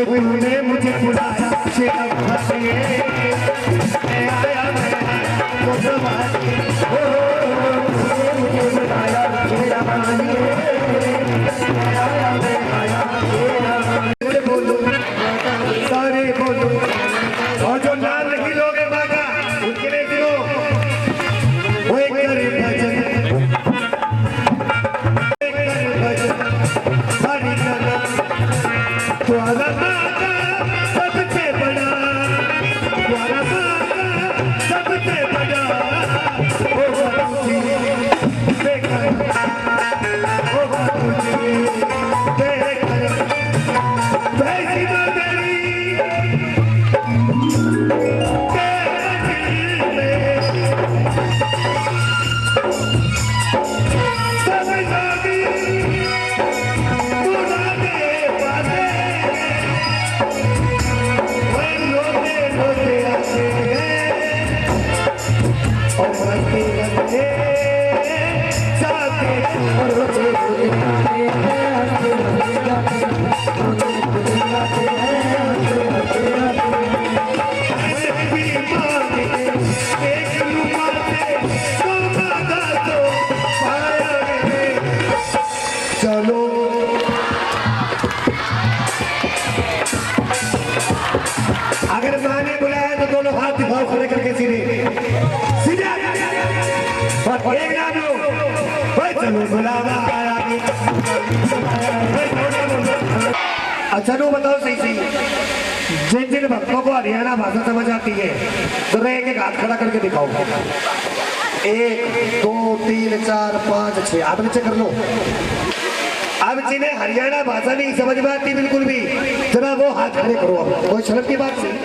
तूने मुझे बुलाया बोलो सारे बोलो और जो नाम नहीं लोगे बाबा उनके लिए गिरो वो एक करे भजन सारी तुम्हारा सबसे बड़ा तुम्हारा सबसे बड़ा चलो अगर माँ ने बुलाया तो दोनों हाथ दिखाओ खड़े करके सीधे सीधे और एक नाम लो चलो बुलावा आया। अच्छा नो बताओ सही सही जिन जिन भक्तों को हरियाणा भाषा समझ आती है तो एक एक हाथ खड़ा करके दिखाओ 1 2 3 4 5 6 हाथ नीचे कर लो। अब जिन्हें हरियाणा भाषा नहीं समझ में आती बिल्कुल भी जरा वो हाथ खड़े करो। अब कोई शर्म की बात नहीं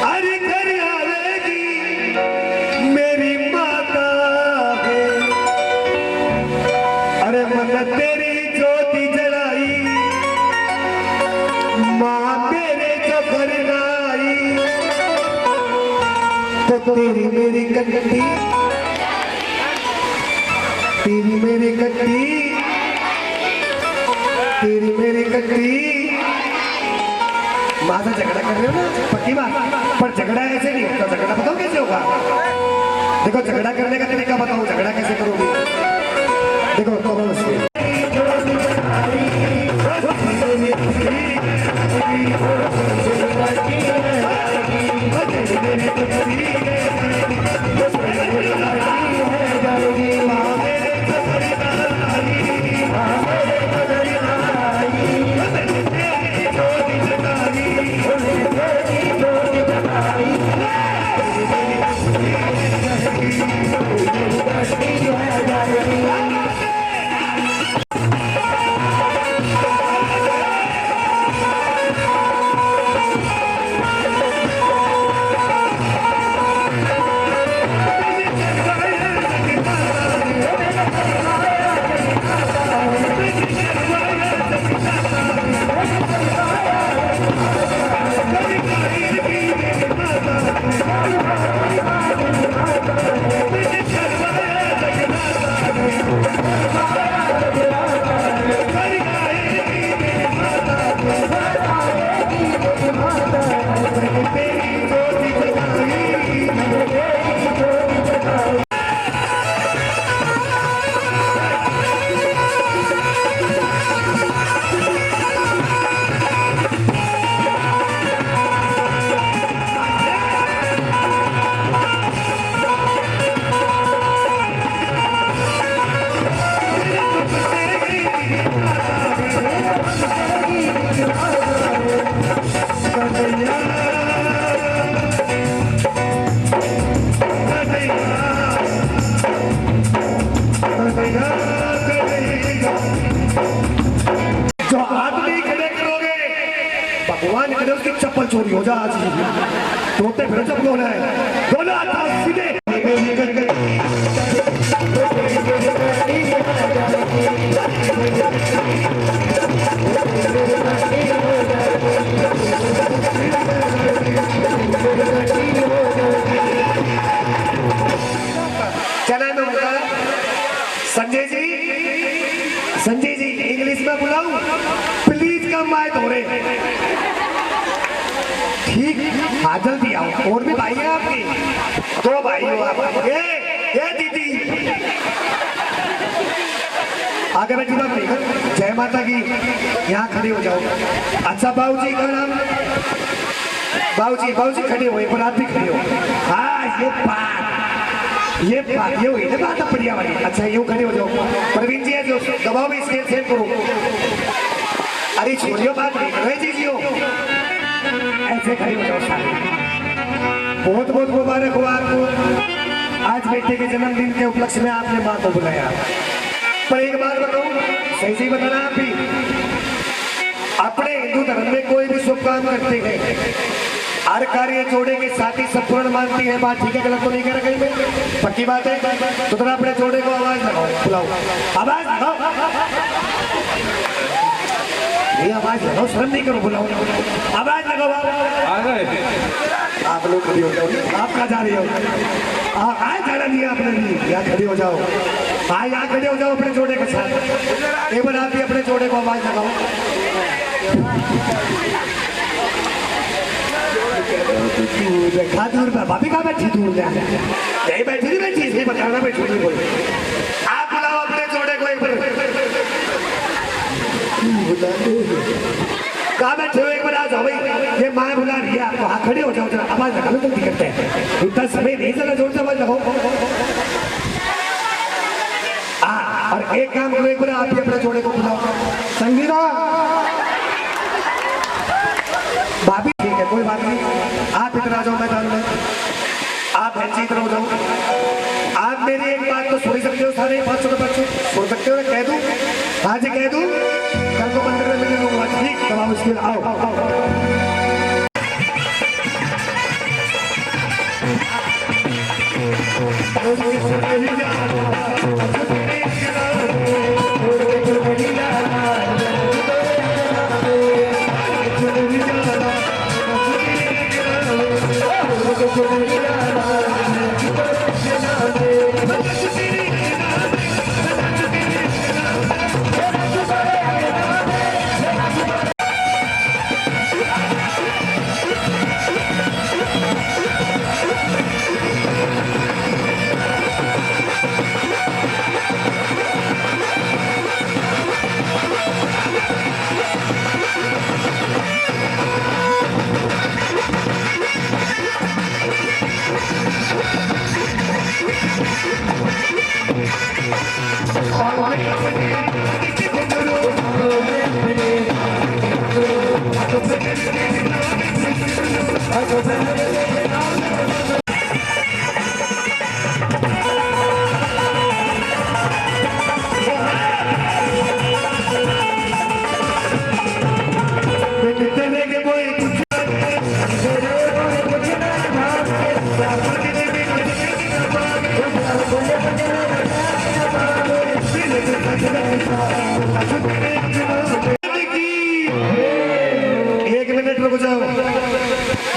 अरे घर आवेगी मेरी माता है अरे मन तेरी ज्योति जलाई माँ मेरे जो घर आई तो तेरी मेरी कन्हती तेरी मेरी कट्टी तेरी मेरी कट्टी माँ से झगड़ा कर रहे हो ना पक्की बात पर झगड़ा ऐसे नहीं होता। झगड़ा बताओ कैसे होगा देखो झगड़ा करने का तरीका बताओ झगड़ा कैसे करोगे देखो तो वहां निकले उसकी चप्पल चोरी हो जा आज तोते फिर चप्पल होना है दोनों हाथ सीधे क्या नाम है उनका? संजय जी इंग्लिश में बुलाऊं प्लीज कम आए थोड़े ठीक हाँ जल्दी आओ और भी भाई है आपके दो भाई हो आप ये दीदी आगे बैठी बात नहीं जय माता की यहाँ खड़े हो जाओ अच्छा बाबूजी का नाम बाबूजी खड़े हो एक बार आप भी खड़े हो हाँ ये हुई ना बात बढ़िया वाली अच्छा यूं खड़े हो जाओ प्रवीण जी है जो दबाओ भी स्केल सेव करो अरे छोड़ियो बात नहीं करो चीजियो ऐसे खड़े हो जाओ सारे बहुत बहुत मुबारक हो आपको आज बेटे के जन्मदिन के उपलक्ष्य में आपने माँ को बुलाया पर एक बात बताओ सही बताना आप भी अपने हिंदू धर्म में कोई भी शुभ काम करते हैं हर कार्य जोड़े के साथ ही संपूर्ण मानती है बात ठीक है गलत तो नहीं कह रहा कहीं में पक्की बात है तो थोड़ा अपने जोड़े को आवाज लगाओ बुलाओ आवाज लगाओ ये आवाज लगाओ शर्म नहीं करो बुलाओ आवाज लगाओ आ गए आप लोग खड़ी हो जाओ आप कहाँ जा रही हो आज जाना नहीं है आपने नहीं यहाँ खड़ी हो जाओ हाँ यहाँ खड़े हो जाओ अपने जोड़े के साथ एक बार आप भी अपने जोड़े को आवाज लगाओ दूर भाभी कहाँ बैठी दूर यही बैठी थी बताना बैठी नहीं बोले आप बुलाओ अपने जोड़े को एक बार कहाँ बैठे हो एक बार आ जाओ भाई ये माँ बुला रही है आपको हाँ खड़े हो जाओ जरा आवाज लगाओ जल्दी करते हैं इतना समय नहीं चला जोर से आवाज लगाओ और एक काम करो एक बार आप ही अपने जोड़े को बुलाओ संगीता भाभी ठीक है कोई बात नहीं आप इधर आ जाओ मैदान में आप बहन जी इधर हो जाओ आप मेरी एक बात तो सुन सकते हो सारे 500 के बच्चों सुन सकते हो कह दूं हाँ जी कह दूं कल को मंदिर में मिलने लूंगा ठीक तब आप इसके आओ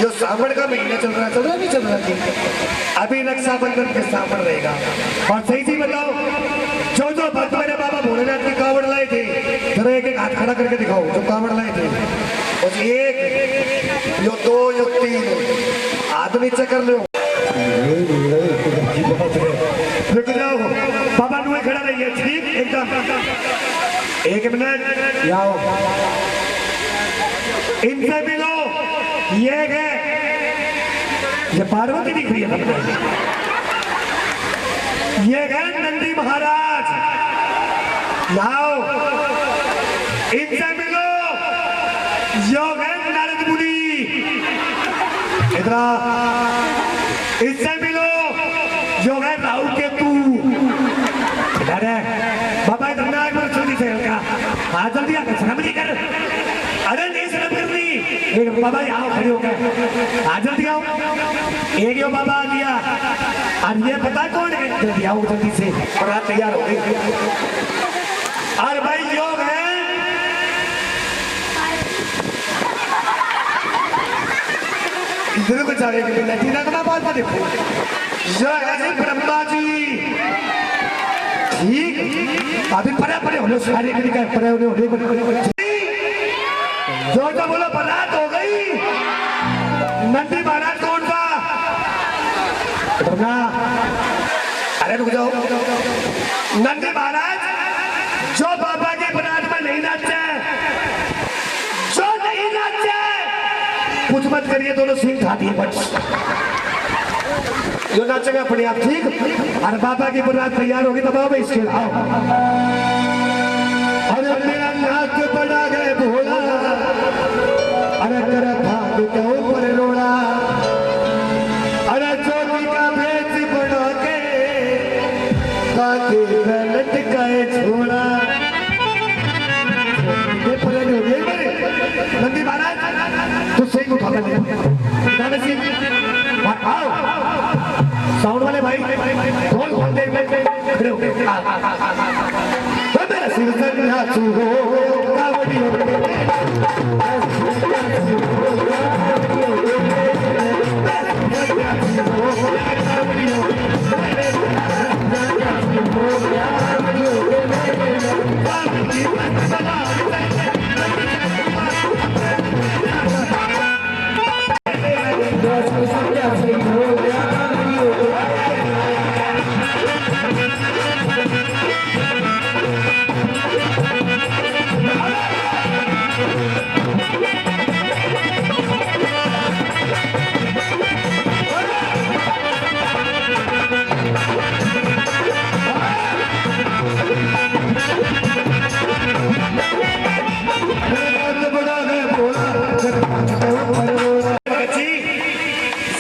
जो सावन का महीना चल रहा नहीं चल रहा अभी रक्षाबंधन के सावन रहेगा और सही सी बताओ जो भक्त मेरे बाबा भोलेनाथ की कावड़ लाए थे जरा एक हाथ खड़ा करके दिखाओ जो कावड़ लाए थे और एक यो दो यो तीन हाथ नीचे कर लो रुक जाओ बाबा नुए खड़ा रहिए ठीक एकदम एक मिनट आओ इनसे मिलो ये है ये पार्वती दिख रही है ये है नंदी महाराज लाओ इनसे मिलो योग है नारद मुनि इधर इससे मिलो योग है राहु केतु अरे बाबा इधर ना एक बार जल्दी से हाँ जल्दी आकर शर्म नहीं कर अरे नहीं शर्म करनी एक बाबा यहाँ खड़े हो गए, आ जल्दी आओ। एक यो बाबा आ गया, और ये पता कौन है? जल्दी आओ जल्दी से, बारात तैयार हो गई। और भाई यो है इधर को जाएगी लटीना का बात मत देखो, यो है जी ब्रह्मा जी। ठीक अभी परे होने सारे परे होने जोर से बोलो, बारात हो गई। नंदी महाराज कौन था? अरे रुक जाओ। नंदी महाराज जो बाबा के बारात में नहीं नाचे, जो नहीं नाचे, कुछ मत करिए, दोनों सिंह खा दिए बस। जो नाचेगा अपने आप, ठीक। और बाबा की बारात तैयार होगी तब आओ इसके आओ। अरे मेरा नाक बड़ा गए भोला, अरे तेरा भाग के ऊपर रोड़ा, अरे चोरी का भेष बना के काके गलत काए छोड़ा। ये पलट हो गई मेरे नंदी महाराज, तू सही उठा ले दादा सिंह, आओ साउंड वाले भाई ढोल खोल दे, खड़े हो गए। मेरा सिर संध्या चूहो कावड़ी हो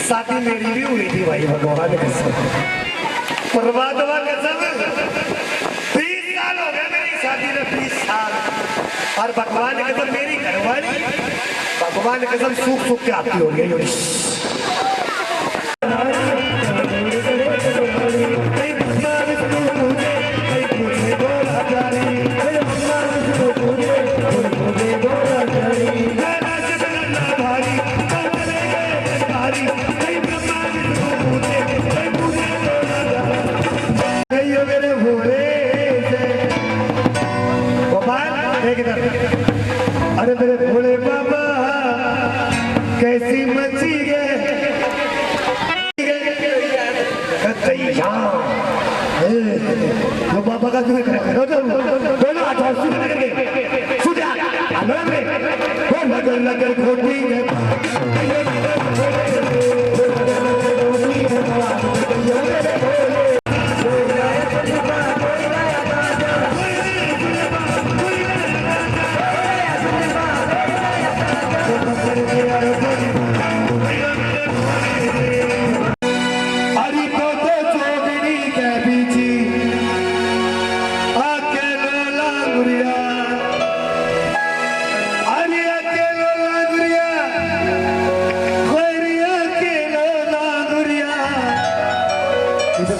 शादी मेरी भी हुई थी भाई, भगवान कसम, परमात्मा कसम। 20 साल हो गए मेरी शादी में, 20 साल। और भगवान कसम मेरी घरवाली, भगवान कसम सूख सूख के आती हो गई। अरे मेरे भोले बाबा कैसी मची गए बाबा का दोनों लगर खोटी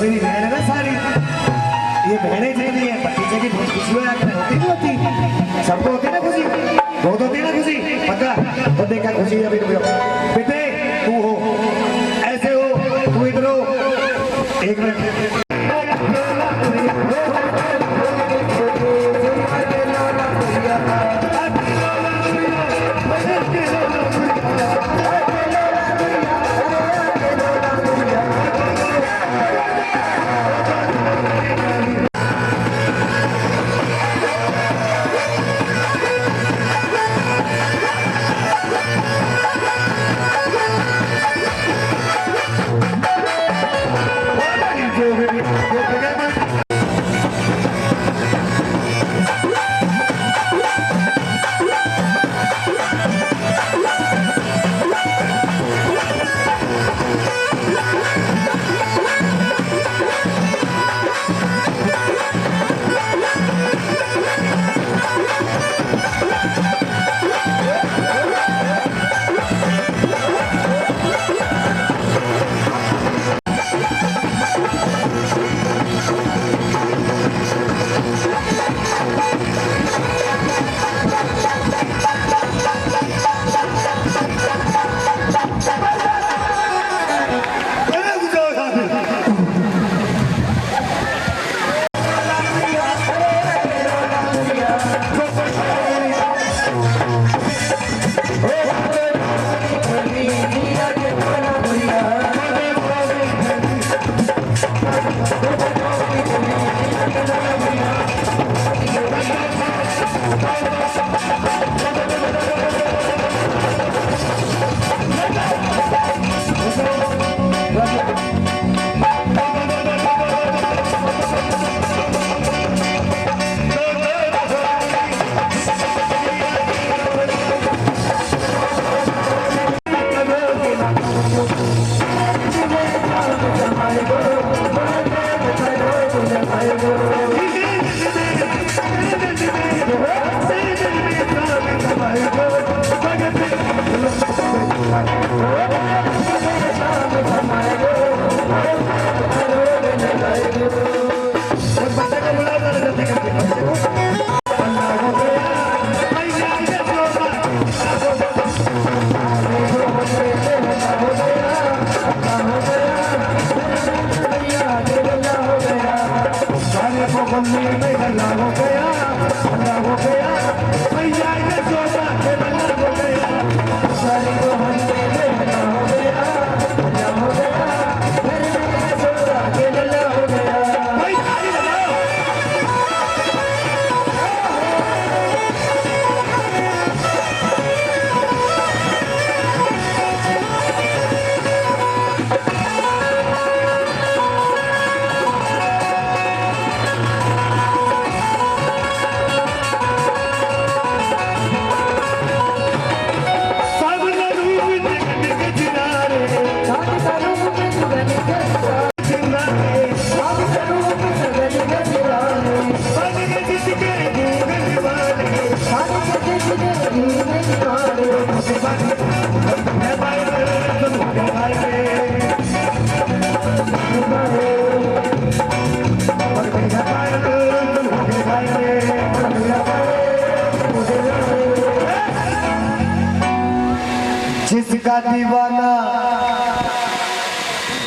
मेरी बहन है ना सारी, ये बहनें जितनी है भतीजे की बहुत खुशी होती नहीं होती, सबको होती ना खुशी, बहुत होती ना खुशी, पक्का तो देखा खुशी अभी बेटे तू हो, ऐसे हो, तू इधर हो, एक मिनट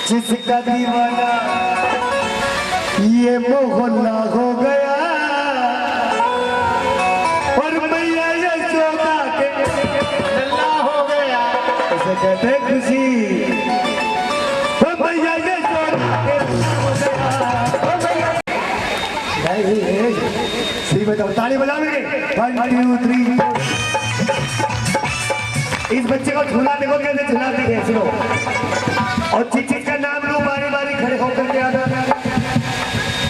जिसका दीवाना ये मोहल्ला हो गया और मैया यशोदा के लल्ला हो गया, इसे कहते हैं खुशी। मैया यशोदा के लल्ला हो गया। सही बताओ, ताली बजा मेरे। 1 2 3। इस बच्चे को झूला देखो कैसे झुलाते हैं, सुनो। और जिस चीज का नाम लो बारी बारी खड़े होकर के आना।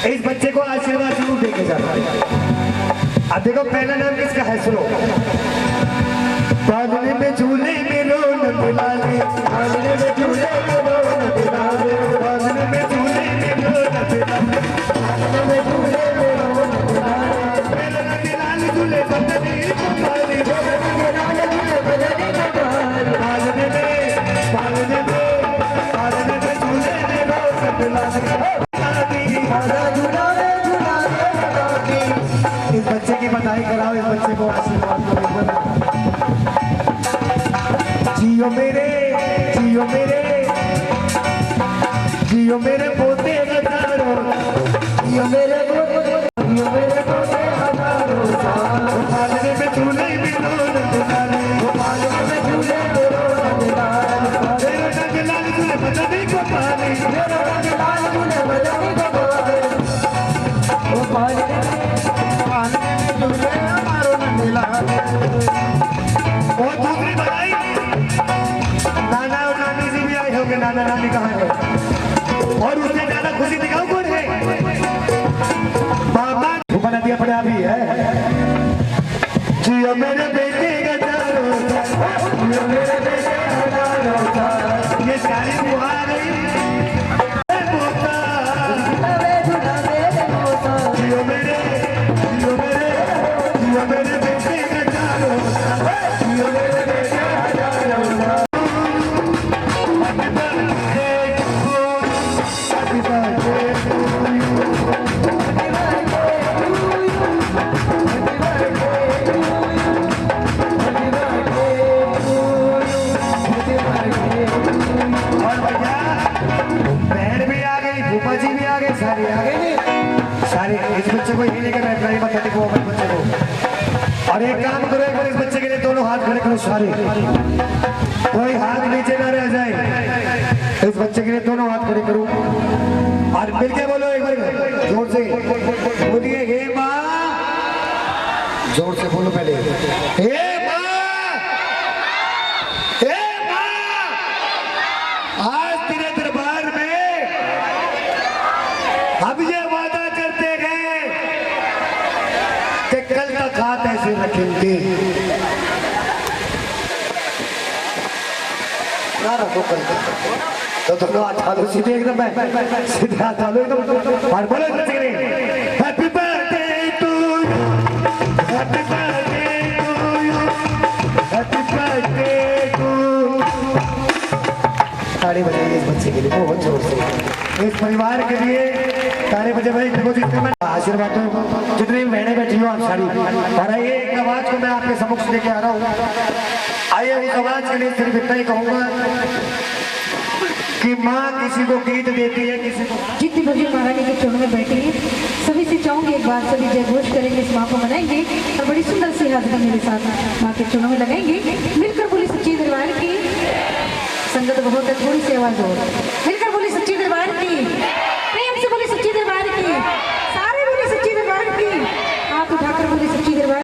इस बच्चे को आशीर्वाद जरूर देके जाना। अब देखो पहला नाम किसका है, सुनो। बादल में झूले में रौनक लाले, बादल में झूले में रौनक लाले, बादल में झूले में रौनक लाले, बादल में झूले में रौनक लाले, रौनक लाले झूले बदनी कुमारी, रौनक लाले झूले बदनी कुमारी, बादल में झूले में रौनक लाले। इस बच्चे की बधाई कराओ, इस बच्चे को आशीर्वाद दो। जियो मेरे, जियो मेरे, जियो मेरे पोते हजारों, जियो मेरे पोते, जियो मेरे पोते हजारों साल। पालने में झूले में रौनक लाले, पालने में झूले में रौनक लाले, रौनक लाले झूले बदनी को पाले, रौनक लाले झूले बदनी को पाले, वो पाले और दूसरी बधाई नाना और नानी जी भी आए होंगे। नाना नानी कहाँ है? और उससे ज्यादा खुशी दिखाओ कौन है? मामा बना दिया अपने आप ही है। जियो मेरे बेटे हजारों साल, जियो मेरे बेटे हजारों साल। ये सारी बुआ गई जियो मेरे, जियो मेरे, जियो मेरे बेटे हजारों साल, जियो मेरे बेटे हजारों साल। Happy birthday to you, happy birthday to you, happy birthday to you, happy birthday to you, happy birthday to you। और भैया बहन भी आ गई, भूपा जी भी आ गए, सारे आ गए सारे। इस बच्चे को यही लेकर बैठ रही बता देखो अपने बच्चे को। और एक काम करो, एक बार इस बच्चे के लिए दोनों हाथ खड़े करो सारे, कोई हाथ नीचे ना रह जाए। इस बच्चे के लिए दोनों हाथ खड़े करो और मिलके बोलो एक बार जोर से बोलिए, हे माँ। जोर से बोलो पहले, हे माँ, हे माँ। आज तेरे दरबार में हम ये वादा करते हैं कि कल तक हाथ ऐसे रखेंगे ना, रखो कल तक। तो दोनों हाथ डालो सीधे एकदम, सीधे हाथ डालो एकदम और बोलो बच्चे के लिए, happy birthday to you, happy birthday to you, happy birthday to. ताली बजाइए इस बच्चे के लिए बहुत जोर से, इस परिवार के लिए ताली बजे भाई। देखो जितने मैं आशीर्वाद दो, जितनी बहनें बैठी हो आप सारी, और आइए एक आवाज को मैं आपके समक्ष लेके आ रहा हूँ। आइए उस आवाज के लिए सिर्फ इतना ही कहूँगा कि माँ किसी को गीत देती है, किसी को। जितनी भगीर महारानी के चरणों में बैठे हैं सभी से चाहूंगी एक बार सभी जय घोष करेंगे, इस माँ को मनाएंगे और बड़ी सुंदर सी हाजिरी मेरे साथ माँ के चरणों में लगाएंगे। मिलकर बोली सच्ची दरबार की, संगत बहुत है थोड़ी सी आवाज हो, मिलकर बोली सच्ची दरबार की, प्रेम से बोली सच्ची दरबार की, सारे बोली सच्ची दरबार की, हाथ उठाकर बोली सच्ची दरबार।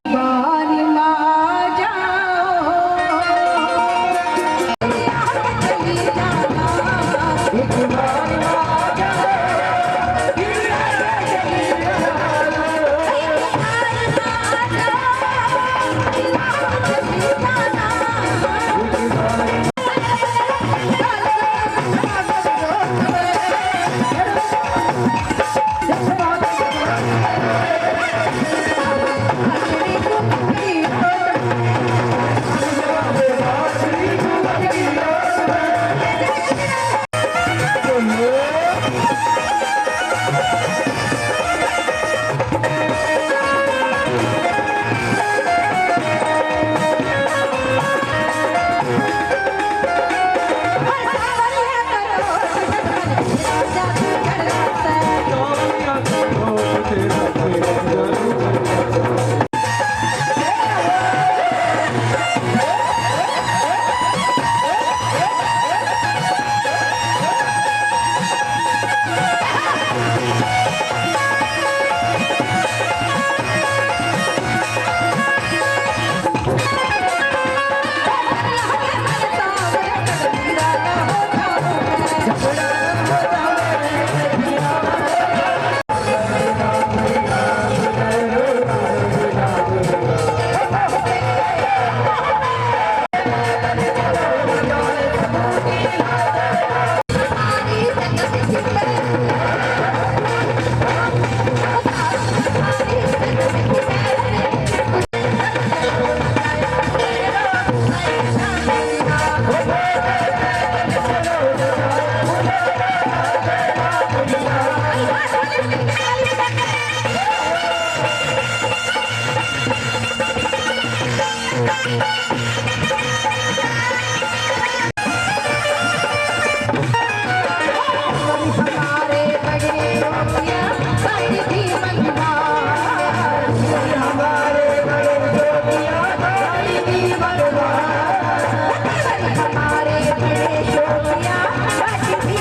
हमारे बड़े रोटियां बड़ी भी मनवार हमारे बड़े रोटियां बड़ी भी मनवार हमारे बड़े रोटियां बड़ी भी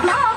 No!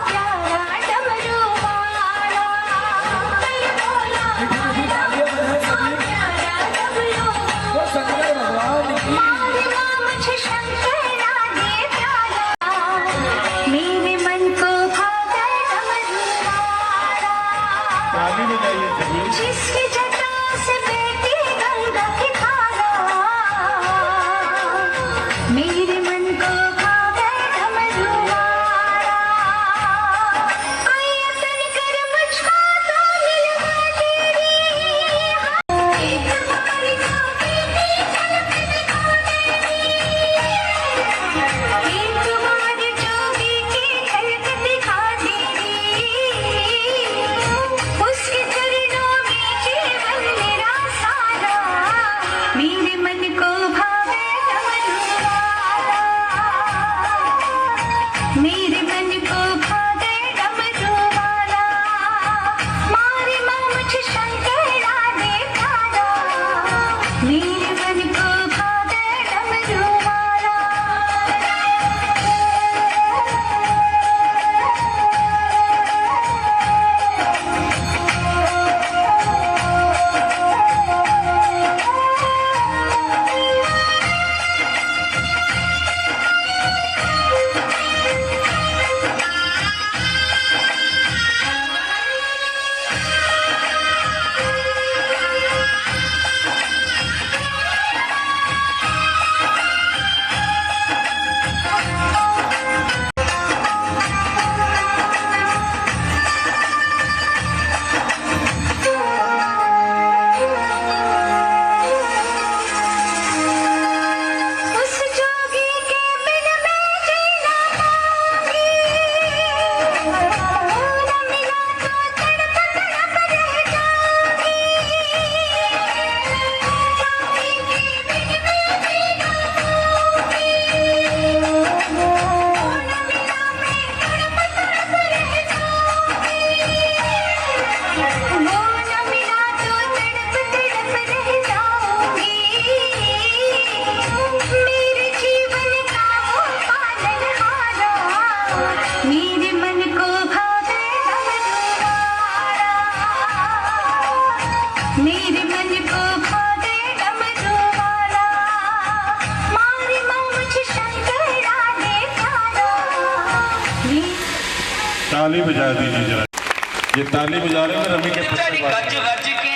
ताली बजा दीजिए जरा। ये ताली बजा रहे हैं रवि के पुत्र गज गज के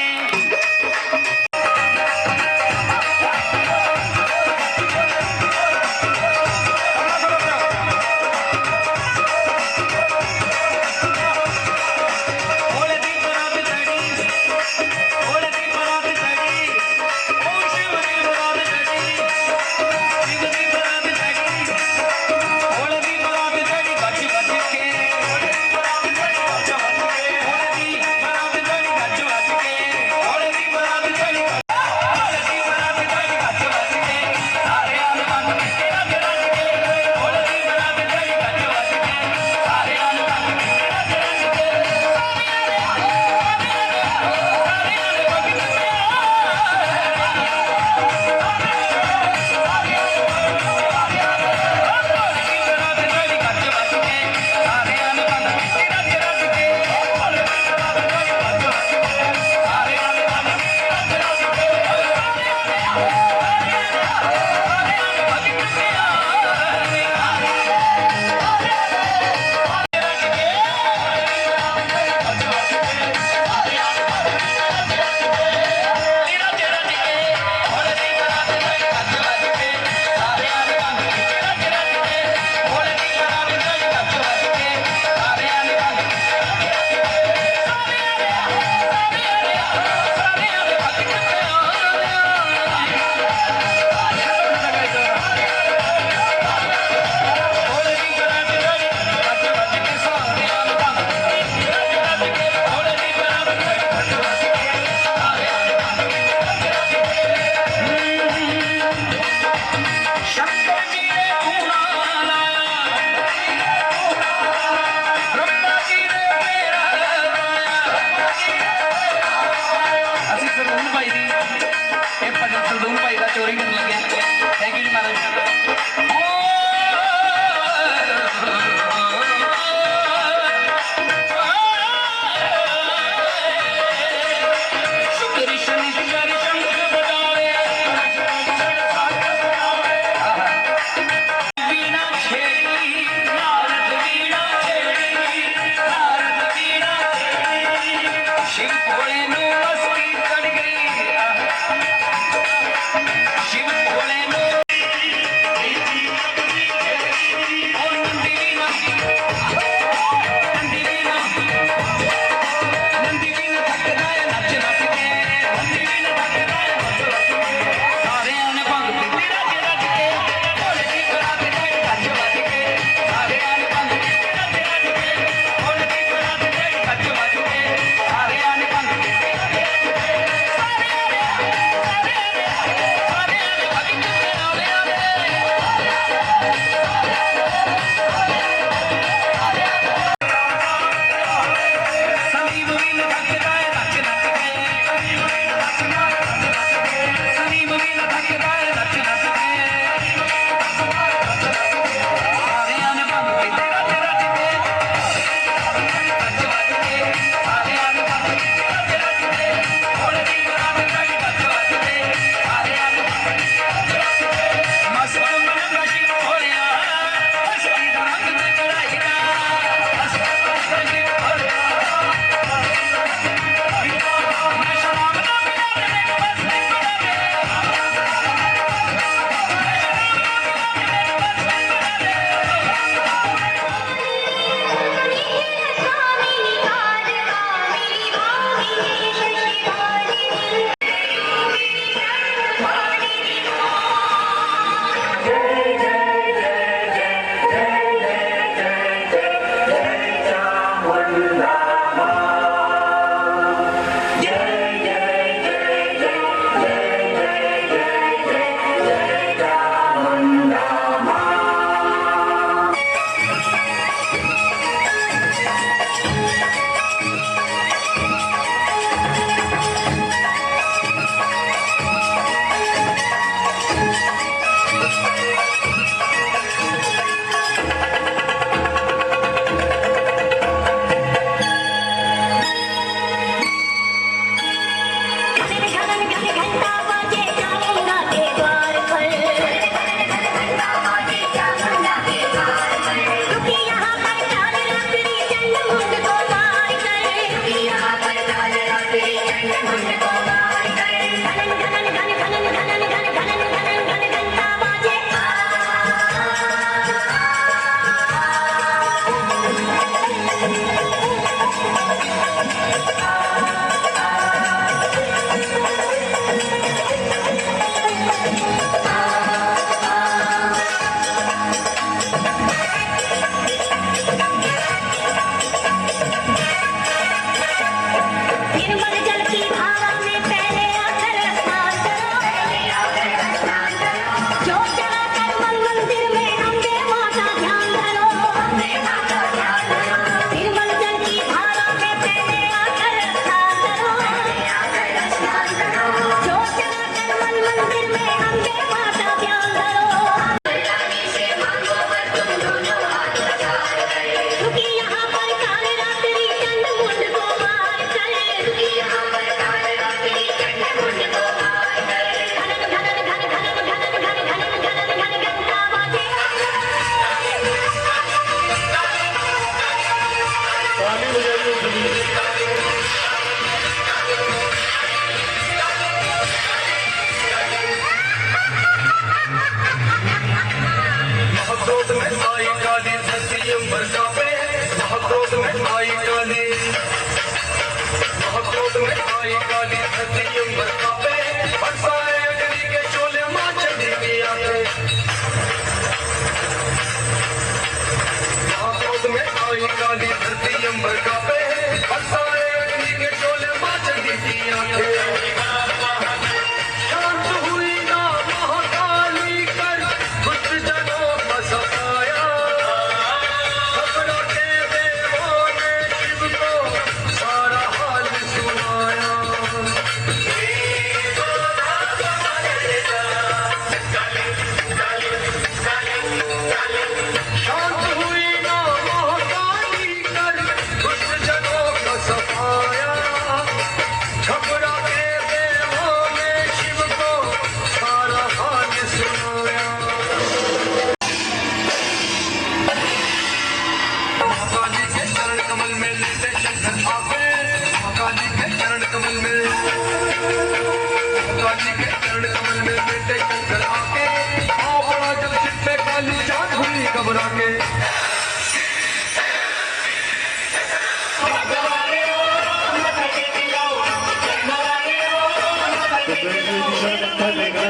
घबरा के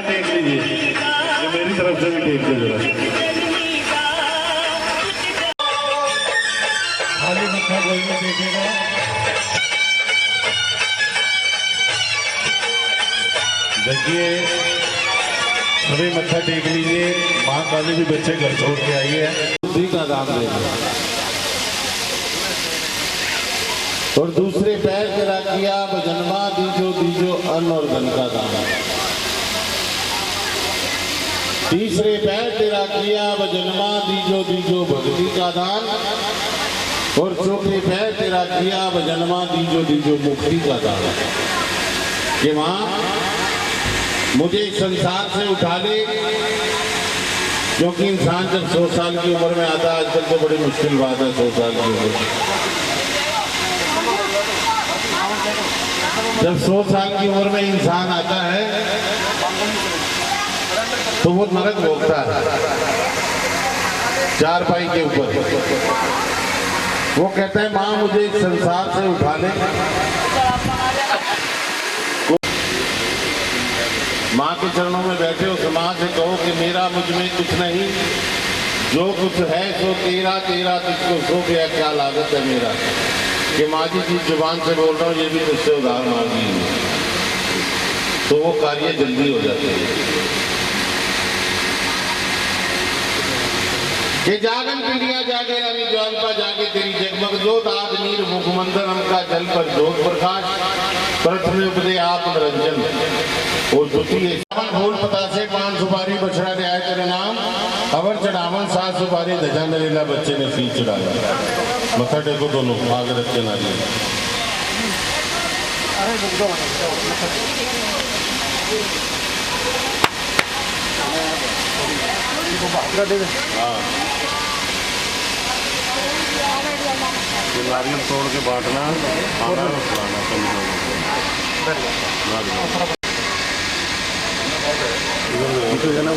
देख लीजिए, ये मेरी तरफ से भी देख लीजिए खाली मत्था कोई नहीं देखेगा। देखिए सभी मत्था टेक लीजिए। माँ काली भी बच्चे घर छोड़ के आई है, उसी का दाम देना। और दूसरे पैर तेरा किया भजनवा दीजो दीजो अन्न और धन का दान। तीसरे पैर तेरा किया भजनवा दीजो दीजो भक्ति का दान। और चौथे पैर तेरा किया भजनवा दीजो दीजो मुक्ति का दान। कि माँ मुझे इस संसार से उठा ले, क्योंकि इंसान जब 100 साल की उम्र में आता है, आजकल तो बड़ी मुश्किल बात है 100 साल की उम्र। जब 100 साल की उम्र में इंसान आता है तो वो नरक भोगता है चारपाई के ऊपर। वो कहता है माँ मुझे इस संसार से उठा ले। माँ के चरणों में बैठे हो समाज से कहो कि मेरा मुझ में कुछ नहीं, जो कुछ है सो तेरा, तेरा तुझको सो गया क्या लागत है मेरा। कि माँ जी जिस जुबान से बोल रहा हूँ ये भी तुझसे उधार मांगी है, तो वो कार्य जल्दी हो जाते हैं। कि जागन पीढ़िया जागे रवि ज्वालपा जागे तेरी जगमग जोत। आज नीर मुखमंदरम का जल पर जोत प्रकाश, प्रथम उपदे आप निरंजन। और द्वितीय फूल पतासे पान सुपारी बछड़ा ले आए तेरे नाम। अवर चढ़ावन 7 सुपारी ध्वजा नरेला बच्चे ने फीस चढ़ाया। मत्था टेको दोनों आगे रख के नारियल। नारियल तोड़ के बांटना, खाना खिलाना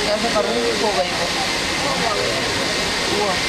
कैसे करूँ हो गई वो आगे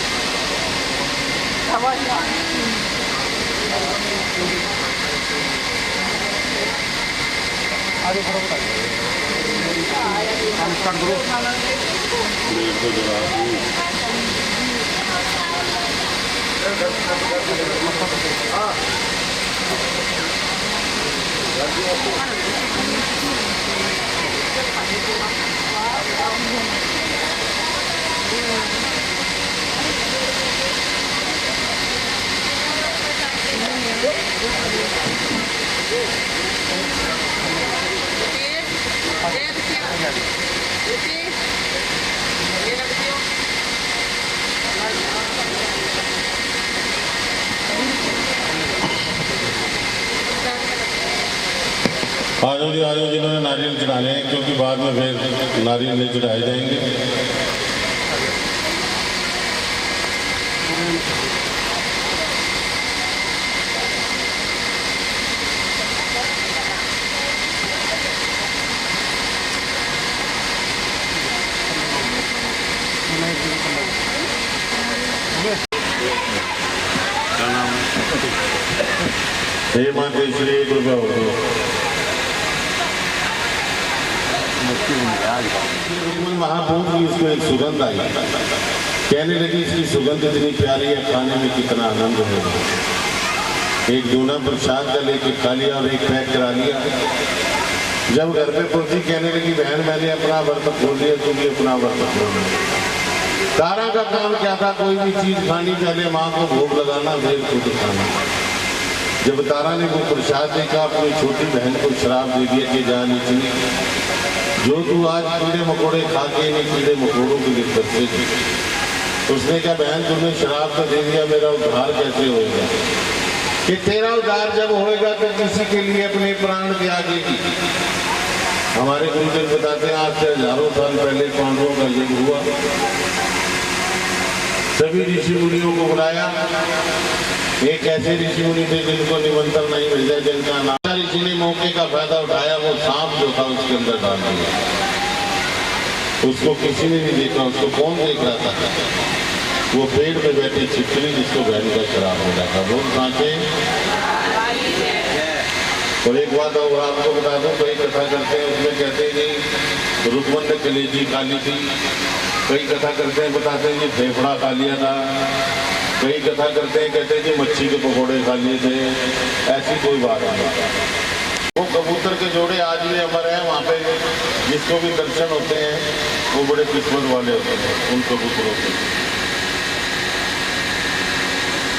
आजो जी आजो जिन्होंने नारियल चढ़ाने हैं, क्योंकि बाद में फिर नारियल नहीं चढ़ाए जाएंगे। हे माते श्री कृपा हो महाभूत की इसमें एक सुगंध आई। कहने लगी इसकी सुगंध इतनी प्यारी है, खाने में कितना आनंद है। एक दूना प्रसाद का लेके खा लिया और एक पैक करा लिया। जब घर पे पहुंची कहने लगी बहन मैंने अपना व्रत खोल लिया, तुम भी अपना व्रत खोल लिया। तारा का काम क्या था, कोई भी चीज खानी पहले माँ को भोग लगाना फिर खुद खाना। जब तारा ने वो प्रसाद देखा अपनी छोटी बहन को श्राप दे दिया कि जा नीचे जो तू आज कीड़े मकोड़े खा के नहीं कीड़े मकोड़ों के लिए बचेगी। उसने कहा बहन तुमने श्राप तो दे दिया, मेरा उद्धार कैसे होगा? कि तेरा उद्धार जब होएगा तो किसी के लिए अपने प्राण त्यागेगी। हमारे गुरुदेव बताते हैं आज से हजारों साल पहले पांडवों का युद्ध हुआ, सभी ऋषि मुनियों को बुलाया। एक ऐसे ऋषि मुनि थे जिनको निमंत्रण नहीं भेजा, जिनका नाम ऋषि ने मौके का फायदा उठाया, वो सांप जो था उसके अंदर डाल दिया। उसको किसी ने नहीं देखा, उसको कौन देख रहा था? वो पेड़ पे बैठी छिपकली जिसको बहन का शराब हो जाता वो सांचे। और एक बात और आपको बता दूं, कई कथा करते हैं उसमें कहते हैं कि रुकमंद कलेजी खा ली थी, कई कथा करते हैं बताते हैं कि फेफड़ा खा लिया था, कई कथा करते हैं कहते हैं कि मच्छी के पकौड़े खा लिए थे। ऐसी कोई बात नहीं। वो कबूतर के जोड़े आज भी अमर हैं, वहाँ पे जिसको भी दर्शन होते हैं वो बड़े किस्मत वाले होते हैं उन कबूतरों के।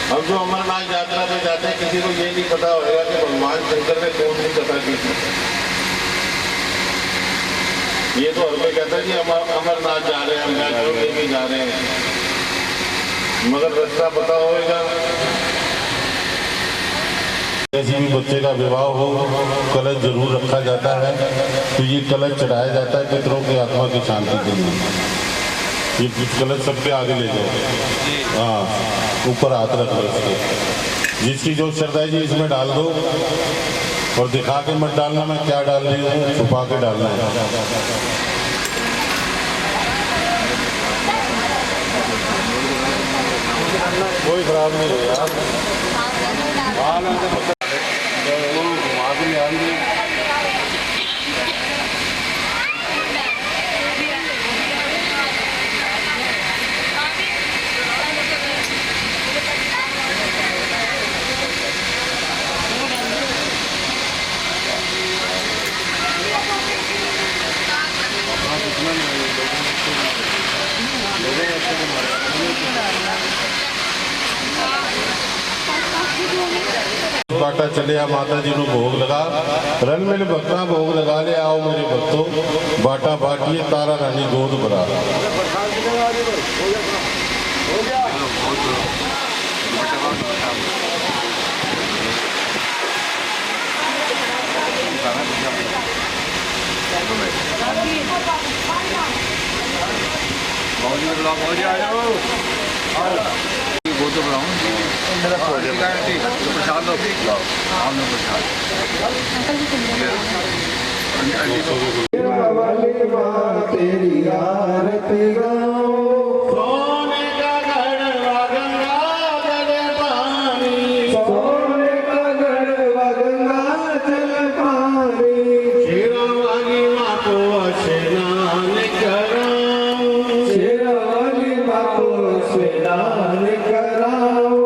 हम जो अमरनाथ यात्रा में जाते हैं किसी को ये नहीं पता होगा कि भगवान शंकर ने कौन सी कथा की थी। ये तो हर कोई कहता है कि अमरनाथ जा रहे हैं, हम वैष्णो देवी जा रहे हैं, मगर रास्ता पता होगा। किसी भी बच्चे का विवाह हो कलश जरूर रखा जाता है, तो ये कलश चढ़ाया जाता है पितरों की आत्मा की शांति के लिए। ये कलश सबके आगे ले जाओ, हाँ ऊपर हाथ रख लो इसके। जिसकी जो श्रद्धा है जी इसमें डाल दो, और दिखा के मत डालना मैं क्या डाल रही हूँ, छुपा के डालना है। कोई खराब नहीं हो यार, घुमा के ले आएंगे। बाटा चले आ माता जी को भोग लगा, रन मेरे भक्ता भोग लगा ले आओ मेरे भक्तों, बाटा बाटिए तारा रानी गोद भरा। तेरी आरती गाओ, सोने का गढ़वा गंगा जल पानी, सोने का गढ़वा गंगा जल पानी, शेरावाली माँ को स्नान कराऊं, शेरावाली माँ को स्नान कराओ,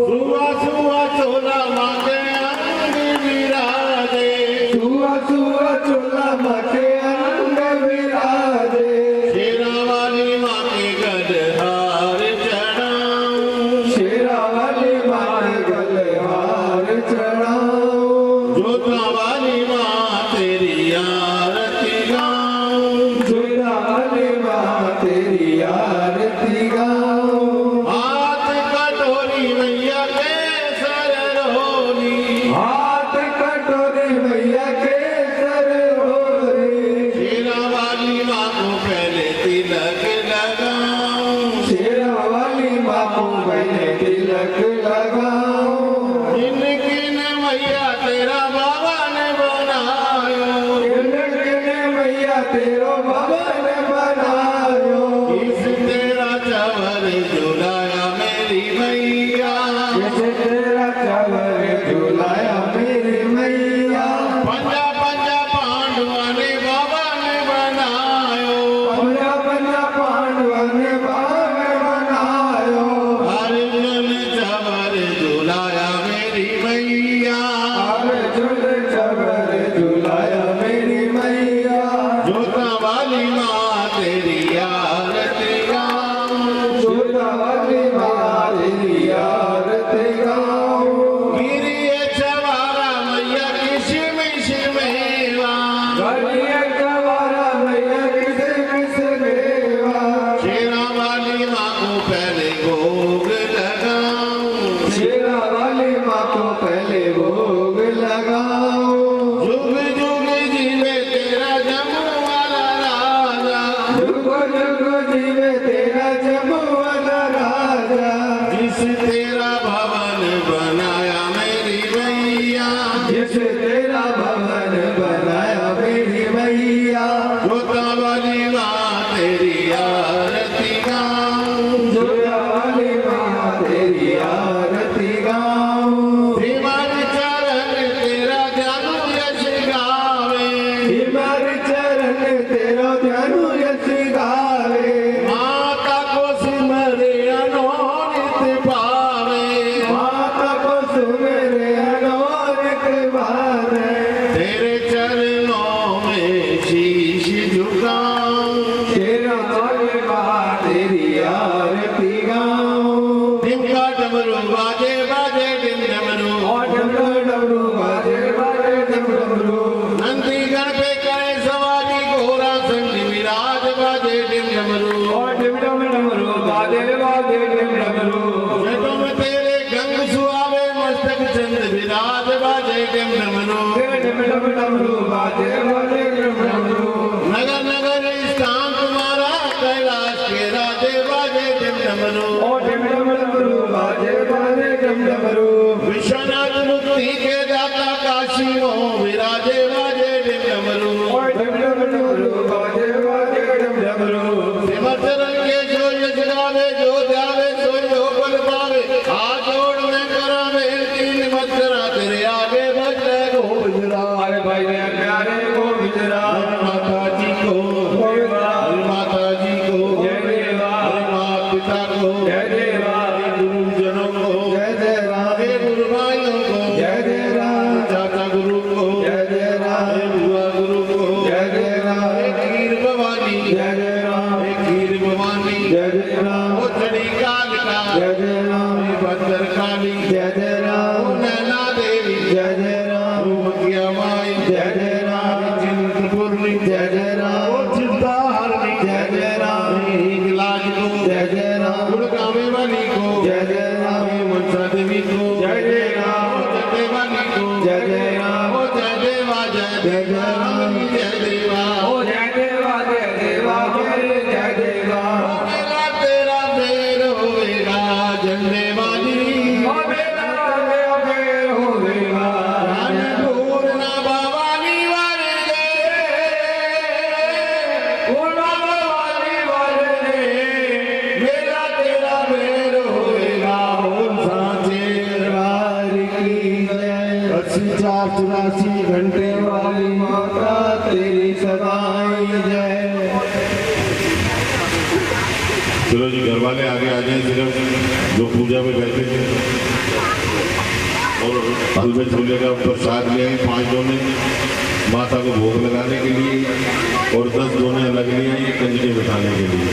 सुआ सुआ चोला माँ के अंग विराजे, सुआ सुआ चोला माँ के अंग विराजे, शेरावाली माँ के गलहार चढ़ाऊं, शेरावाली माँ के गलहार चढ़ाओ, जोतावाली माँ तेरी आरती गाऊं, जोतावाली माँ तेरी आरती गाओ, हाथ कटोरी मैया के सर रोली, हाथ कटोरे मैया के सर होरी, शेरावाली माँ को पहले तिलक लगाऊं, शेरावाली माँ को मैंने तिलक लगाओ, किन किन मैया तेरा बाबा ने बनायो, किन मैया तेरो भवन बनायो, इस तेरा चवर झुलाया मेरी मैया, इसे तेरा चवर झुलाया मेरी मैया, पंजा पंजा पांडवा ने बाबा ने बनायो, पंजा पंजा पांडवा ने बाग बनायो, अर्जुन चवर झुलाया मेरी मैया, अर्जुन चवर झुलाया मेरी माँ तेरी आरती गाऊं, जोधा वाली माँ तेरी आरती गाऊं, गिरिए चवारा मैया किशमिश मेवा, गलिया कवारा मैया किसमिस मेवा, शेरा वाली माँ को पहले भोग लगाऊं, शेरा वाली माँ को पहले भोग लगाओ, जुग जुग जीवे तेरा जमुआला राजा, जुग जुग जीवे तेरा जमुआला राजा, जिस तेरा भवन बनाया मेरी मैया, जिस तेरा भवन बनाया मेरी मैया, जोता वाली माँ तेरी आरती गाऊं, जोधा वाली माँ तेरी आरती गाऊं, श्रीमान चरण तेरा जादू यश गावे, हिमार चरण तेरा ध्यानु यश गावे, माता को सिमरे अनोनित पावे, माता को सुमेरे अनोनित भावे, तेरे चरणों में शीश झुकाऊं, तेरा वाली माँ तेरी आरती गाऊं, डिमका डमरू बाजे बाजे डिम डमरू, और डमरू डमरू बाजे बाजे डमरू, नंदी गण पे करे सवारी घोड़ा संग विराज बाजे डिम डमरू, और डम डमरू बाजे बाजे डमरू, जटों में तेरे गंग सुहावे मस्तक चंद विराज बाजे डिम डमरू, डम डमरू बाजे बाजे डमरू, नगर नगर स्थान तुम्हारा कैलाश के राजे बाजे डिम डमरू, और डम डमरू बाजे बाजे डमरू, विश्वनाथ मुक्ति के दाता काशी में विराजे बाजे डिम डमरू, और डम डमरू बाजे बाजे डमरू, सिमर चरण के जो यश गावे जो ध्यावे सो जो बल पावे, हाथ जोड़ में करा बेनती निमत करा तेरे आगे भज गो गुजरा, अरे भाई रे प्यारे को गुजरा, माता जी को, हरि माता जी को, जय देवा, हरि माँ पिता को, जय देवा, गुरुजनों को, जय जय राम, हे गुरु भाइयों को, जय जय राम, चाचा गुरु को, जय जय राम, हे बुआ गुरु को, जय जय राम, हे खीर भवानी, जय जय राम, हे खीर भवानी, जय जय राम, ओ चढ़ी काल का, जय जय राम, हे भद्र काली, जय जय ओ राम, नैना देवी, जय जय राम, ओ मकिया माई, जय जय राम, चिंतपूर्णी, जय जय राम, ओ चिंता हरणी, जय जय राम, हे हिंगलाज को, जय जय राम, गुड़गावे वाली को, जय जय राम, हे मनसा देवी को, जय जय राम, ओ जटे वाली को, जय जय राम, ओ जय देवा जय जय जय राम, जय देवा, ओ जय देवा जय देवा, मेरा तेरा देर होएगा झंडे वाली, ओ मेरा बेर होवेगा, अन्नपूर्णा भवानी वाले पूर्णा वाली वाले, मेरा तेरा बेर होएगा ओम सांचे दरबार की जय, 84 घंटे वाली माता तेरी सदाई जय। चलो जी, घर वाले आगे आ जाए, सिर्फ जो पूजा में बैठे थे और हलवे छोले का प्रसाद ले आए 5 दोने माता को भोग लगाने के लिए, और 10 दोने अलग ले आए कंजके बिठाने के लिए।